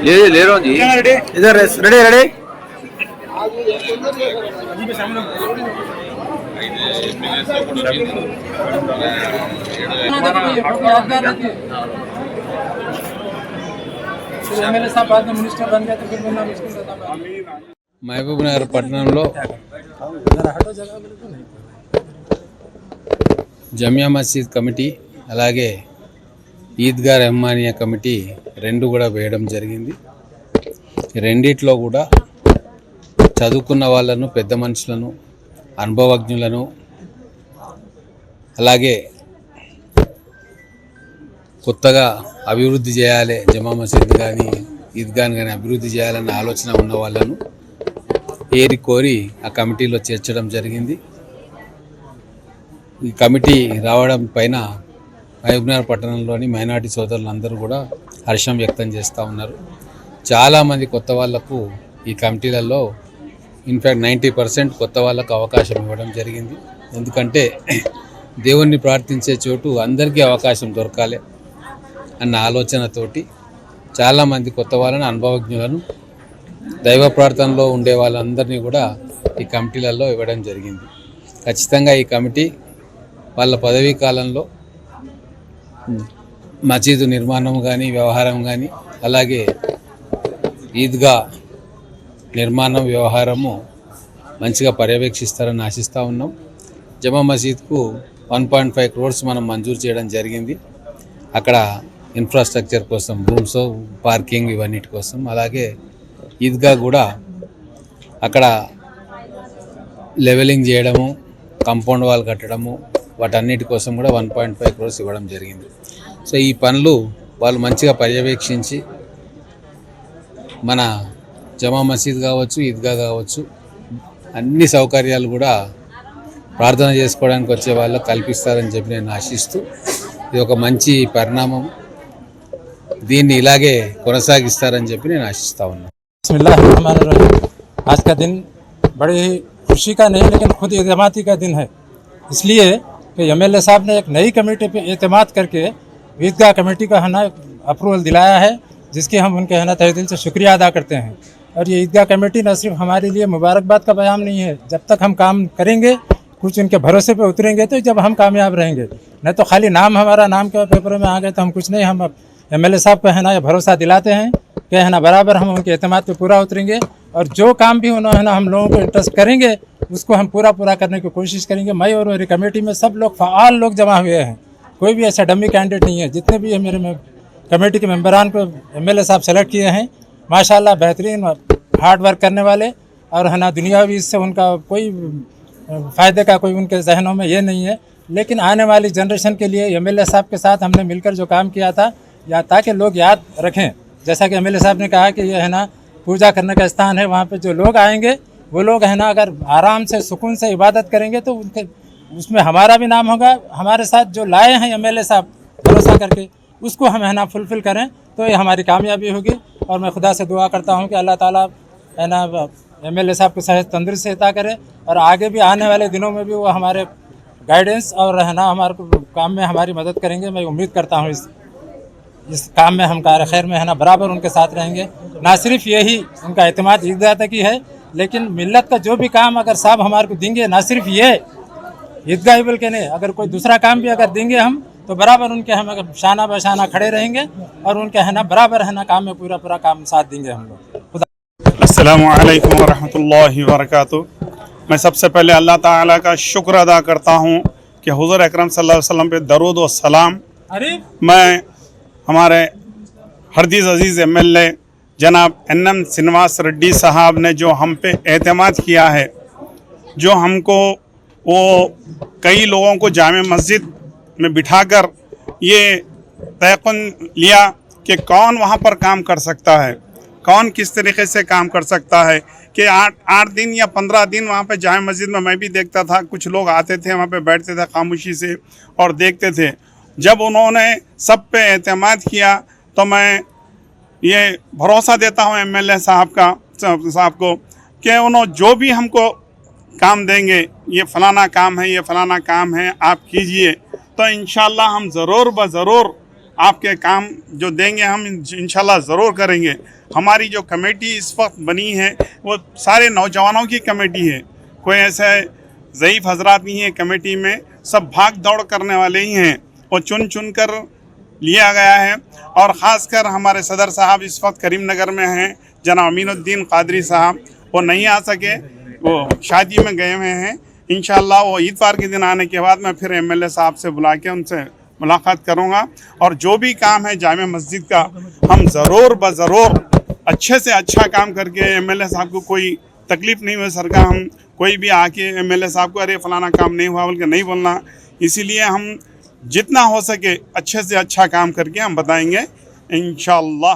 ले रहा हूँ जी। इधर रेडी रेडी మహబూబ్ నగర్ పట్టణంలో జమియా మసీద్ కమిటీ అలాగే ఈద్గా రెహమానియా కమిటీ రెండు కూడా వేయడం జరిగింది. రెండిట్లో కూడా చదువుకున్న వాళ్ళను, పెద్ద మనుషులను, అనుభవజ్ఞులను, అలాగే కొత్తగా అభివృద్ధి చేయాలి, జమా మసీద్ కానీ ఈద్గాన్ కానీ అభివృద్ధి చేయాలన్న ఆలోచన ఉన్న వాళ్ళను ఏరి కోరి ఆ కమిటీలో చేర్చడం జరిగింది. ఈ కమిటీ రావడం పైన మహబూబ్నగర్ పట్టణంలోని మైనార్టీ సోదరులందరూ కూడా హర్షం వ్యక్తం చేస్తూ ఉన్నారు. చాలామంది కొత్త వాళ్లకు ఈ కమిటీలలో ఇన్ఫ్యాక్ట్ 90% కొత్త వాళ్ళకు అవకాశం ఇవ్వడం జరిగింది. ఎందుకంటే దేవుణ్ణి ప్రార్థించే చోటు అందరికీ అవకాశం దొరకాలి అన్న ఆలోచనతోటి చాలామంది కొత్త వాళ్ళని, అనుభవజ్ఞులను, దైవ ప్రార్థనలో ఉండే వాళ్ళందరినీ కూడా ఈ కమిటీలలో ఇవ్వడం జరిగింది. ఖచ్చితంగా ఈ కమిటీ వాళ్ళ పదవీ కాలంలో మసీదు నిర్మాణం కానీ, వ్యవహారం కానీ, అలాగే ఈద్గా నిర్మాణం, వ్యవహారము మంచిగా పర్యవేక్షిస్తారని ఆశిస్తూ ఉన్నాం. జమా మసీద్కు 1.5 crores మనం మంజూరు చేయడం జరిగింది. అక్కడ ఇన్ఫ్రాస్ట్రక్చర్ కోసం, రూమ్స్, పార్కింగ్ ఇవన్నిటి కోసం. అలాగే ఈద్గా కూడా అక్కడ లెవెలింగ్ చేయడము, కాంపౌండ్ వాల్ కట్టడము, వాటన్నిటి కోసం కూడా 1.5 crores ఇవ్వడం జరిగింది. సో ఈ పనులు వాళ్ళు మంచిగా పర్యవేక్షించి మన జమా మసీద్ కావచ్చు, ఈద్గా కావచ్చు, అన్ని సౌకర్యాలు కూడా ప్రార్థన చేసుకోవడానికి వచ్చే వాళ్ళకు కల్పిస్తారని చెప్పి నేను ఆశిస్తూ, ఇది ఒక మంచి పరిణామం, దీన్ని ఇలాగే కొనసాగిస్తారని చెప్పి నేను ఆశిస్తా ఉన్నాను. बिस्मिल्लाहिर्रहमानिर्रहीम। आज का दिन बड़ी ही खुशी का नहीं लेकिन खुद एतमादी का दिन है, इसलिए कि एमएलए साहब ने एक नई कमेटी पे एतमाद करके ईदगाह कमेटी का है ना अप्रूवल दिलाया है, जिसकी हम उनके है ना तहे दिल से शुक्रिया अदा करते हैं। और ये ईदगाह कमेटी न सिर्फ हमारे लिए मुबारकबाद का बयान नहीं है, जब तक हम काम करेंगे, कुछ उनके भरोसे पे उतरेंगे तो जब हम कामयाब रहेंगे, नहीं तो खाली नाम हमारा नाम के पेपरों में आ गए तो हम कुछ नहीं। हम एमएलए साहब को है ना ये भरोसा दिलाते हैं कि है ना बराबर हम उनके एतमाद पे पूरा उतरेंगे, और जो काम भी उन्होंने है ना हम लोगों को इंटरेस्ट करेंगे उसको हम पूरा करने की कोशिश करेंगे। मैं और मेरी कमेटी में सब लोग फ़ाल लोग जमा हुए हैं, कोई भी ऐसा डमी कैंडिडेट नहीं है। जितने भी मेरे में कमेटी के मेंबरान को एमएलए साहब सेलेक्ट किए हैं, माशाल्लाह बेहतरीन हार्ड वर्क करने वाले, और है ना दुनियावी इससे उनका कोई फ़ायदे का कोई उनके जहनों में ये नहीं है। लेकिन आने वाली जनरेशन के लिए एमएलए साहब के साथ हमने मिलकर जो काम किया था, या ताकि लोग याद रखें, जैसा कि एमएलए साहब ने कहा कि ये है ना पूजा करने का स्थान है, वहाँ पे जो लोग आएंगे वो लोग है ना अगर आराम से सुकून से इबादत करेंगे तो उनके उसमें हमारा भी नाम होगा। हमारे साथ जो लाए हैं एमएलए साहब भरोसा करके, उसको हम है ना फुलफ़िल करें तो ये हमारी कामयाबी होगी। और मैं खुदा से दुआ करता हूँ कि अल्लाह ताला है ना एमएलए साहब को सेहत तंदुरुस्ती अता करे, और आगे भी आने वाले दिनों में भी वो हमारे गाइडेंस और है ना हमारे काम में हमारी मदद करेंगे। मैं उम्मीद करता हूँ इस काम में हम कार खैर में है ना बराबर उनके साथ रहेंगे। ना सिर्फ यही उनका एतमाद ईदगाह तक ही है, लेकिन मिल्लत का जो भी काम अगर साहब हमारे को देंगे, ना सिर्फ ये ईदगाह ही बल्कि नहीं, अगर कोई दूसरा काम भी अगर देंगे हम तो बराबर उनके हम अगर शाना बशाना खड़े रहेंगे, और उनके है ना बराबर है ना काम में पूरा काम साथ देंगे हम लोग। अस्सलामुअलैकुम वरहमतुल्लाहि वबरकातुहू। मैं सबसे पहले अल्लाह ताला का शुक्र अदा करता हूँ कि हुज़ूर अकरम सल्लल्लाहु अलैहि वसल्लम पे दरूद व सलाम। मैं हमारे हरदीज़ अज़ीज़ एमएलए जनाब एनएम श्रीनिवास रेड्डी साहब ने जो हम पे एतमाद किया है, जो हमको वो कई लोगों को जामे मस्जिद में बिठाकर ये तयक़ुन लिया कि कौन वहाँ पर काम कर सकता है, कौन किस तरीके से काम कर सकता है, कि 8 दिन या 15 दिन वहाँ पे जामे मस्जिद में मैं भी देखता था, कुछ लोग आते थे वहाँ पे बैठते थे खामोशी से और देखते थे। जब उन्होंने सब पे एतमाद किया तो मैं ये भरोसा देता हूँ एमएलए साहब को कि उन्होंने जो भी हमको काम देंगे, ये फ़लाना काम है, ये फ़लाना काम है, आप कीजिए, तो इंशाल्लाह हम ज़रूर ब ज़रूर आपके काम जो देंगे हम इंशाल्लाह ज़रूर करेंगे। हमारी जो कमेटी इस वक्त बनी है वो सारे नौजवानों की कमेटी है, कोई ऐसे ज़ईफ़ हजरात नहीं है कमेटी में, सब भाग दौड़ करने वाले ही हैं। वो चुन चुन कर लिया गया है और ख़ास कर हमारे सदर साहब इस वक्त करीमनगर में हैं, जनाब अमीनुद्दीन कादरी साहब, वो नहीं आ सके, वो शादी में गए हुए हैं। इंशाल्लाह वो इतवार के दिन आने के बाद मैं फिर एमएलए साहब से बुला के उनसे मुलाकात करूँगा और जो भी काम है जामे मस्जिद का हम ज़रूर ब ज़रूर अच्छे से अच्छा काम करके एमएलए साहब को कोई तकलीफ़ नहीं हुई सरकार, हम कोई भी आके एमएलए साहब को अरे फ़लाना काम नहीं हुआ बोल के नहीं बोलना। इसीलिए हम जितना हो सके अच्छे से अच्छा काम करके हम बताएंगे इंशाअल्लाह।